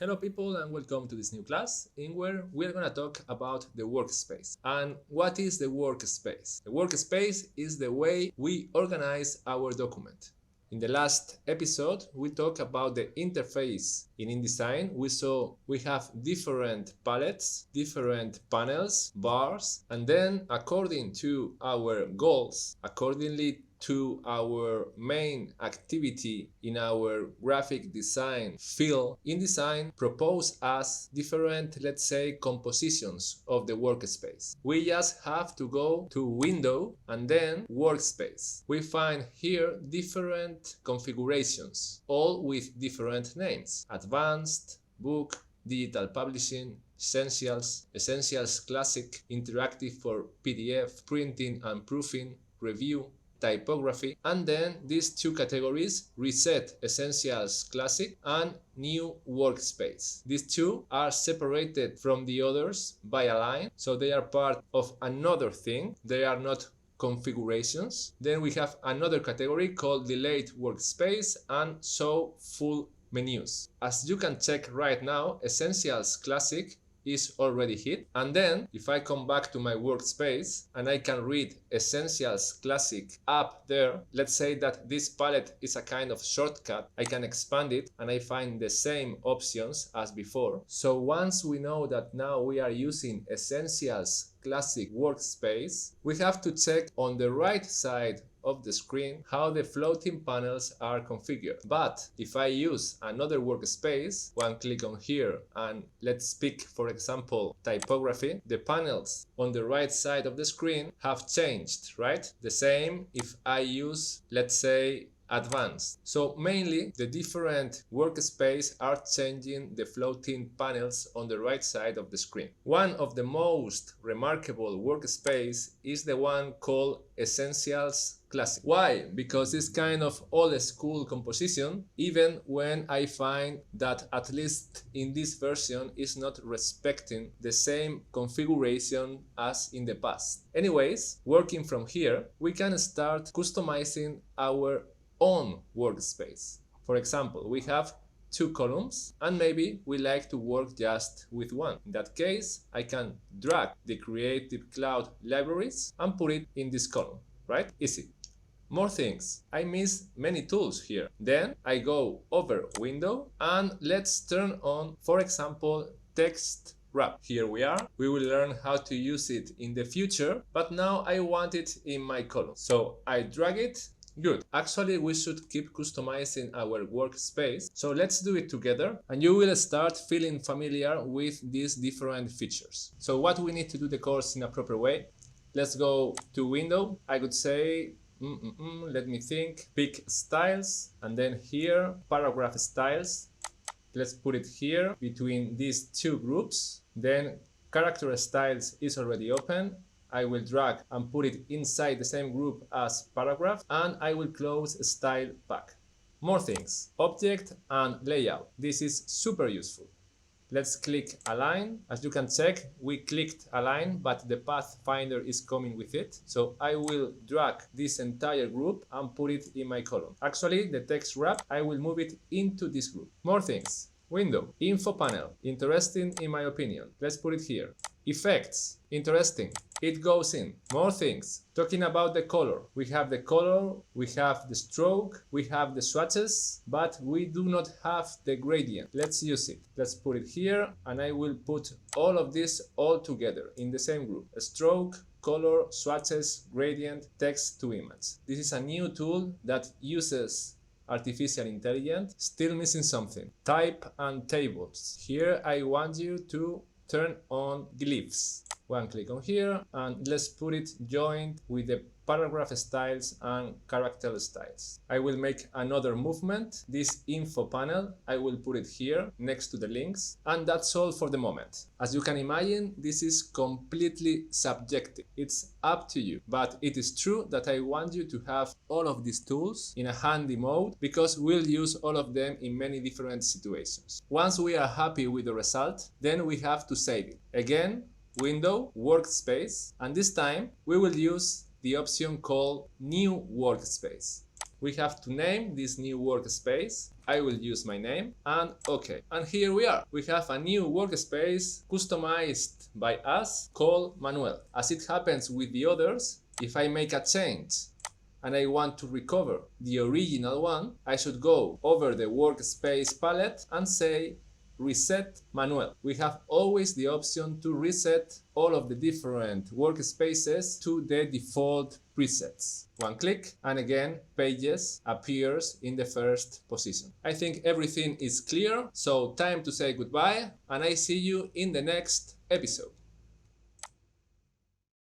Hello people and welcome to this new class in where we're gonna talk about the workspace. And what is the workspace? The workspace is the way we organize our document. In the last episode, we talked about the interface in InDesign. We saw we have different palettes, different panels, bars, and then according to our goals, accordingly to our main activity in our graphic design field, InDesign propose us different, let's say, compositions of the workspace. We just have to go to Window and then Workspace. We find here different configurations, all with different names: Advanced, Book, Digital Publishing, Essentials, Essentials Classic, Interactive for PDF, Printing and Proofing, Review, Typography, and then these two categories: Reset, Essentials Classic, and New Workspace. These two are separated from the others by a line, so they are part of another thing. They are not configurations. Then we have another category called Delayed Workspace and Show Full Menus. As you can check right now, Essentials Classic is already hit, and then if I come back to my workspace and I can read Essentials Classic up there, let's say that this palette is a kind of shortcut. I can expand it and I find the same options as before. So once we know that now we are using Essentials Classic Workspace, we have to check on the right side of the screen how the floating panels are configured. But if I use another workspace, one click on here and let's pick, for example, typography, the panels on the right side of the screen have changed, right? The same if I use, let's say, advanced. So mainly the different workspace are changing the floating panels on the right side of the screen. One of the most remarkable workspace is the one called Essentials Classic. Why? Because it's kind of old school composition, even when I find that at least in this version is not respecting the same configuration as in the past. Anyways, working from here, we can start customizing our own workspace. For example, we have two columns and maybe we like to work just with one. In that case, I can drag the Creative Cloud libraries and put it in this column, right? Easy. More things. I miss many tools here. Then I go over Window and let's turn on, for example, Text Wrap. Here we are. We will learn how to use it in the future, but now I want it in my column. So I drag it. Good. Actually, we should keep customizing our workspace. So let's do it together and you will start feeling familiar with these different features. So what we need to do the course in a proper way. Let's go to Window. I would say, let me think, pick styles and then here, paragraph styles. Let's put it here between these two groups. Then character styles is already open. I will drag and put it inside the same group as paragraph and I will close style pack. More things, object and layout. This is super useful. Let's click align. As you can check, we clicked align, but the pathfinder is coming with it. So I will drag this entire group and put it in my column. Actually, the text wrap, I will move it into this group. More things. Window, info panel, interesting in my opinion. Let's put it here. Effects, interesting. It goes in. More things. Talking about the color. We have the color, we have the stroke, we have the swatches, but we do not have the gradient. Let's use it. Let's put it here and I will put all of this all together in the same group. A stroke, color, swatches, gradient, text to image. This is a new tool that uses artificial intelligence. Still missing something. Type and tables. Here I want you to turn on glyphs. One click on here and let's put it joined with the paragraph styles and character styles. I will make another movement. This info panel, I will put it here next to the links, and that's all for the moment. As you can imagine, this is completely subjective. It's up to you, but it is true that I want you to have all of these tools in a handy mode because we'll use all of them in many different situations. Once we are happy with the result, then we have to save it. Again, Window, Workspace, and this time we will use the option called New Workspace. We have to name this new workspace. I will use my name and OK. And here we are. We have a new workspace customized by us called Manuel. As it happens with the others, if I make a change and I want to recover the original one, I should go over the workspace palette and say Reset Manuel. We have always the option to reset all of the different workspaces to the default presets. One click and again Pages appears in the first position. I think everything is clear, so time to say goodbye and I see you in the next episode.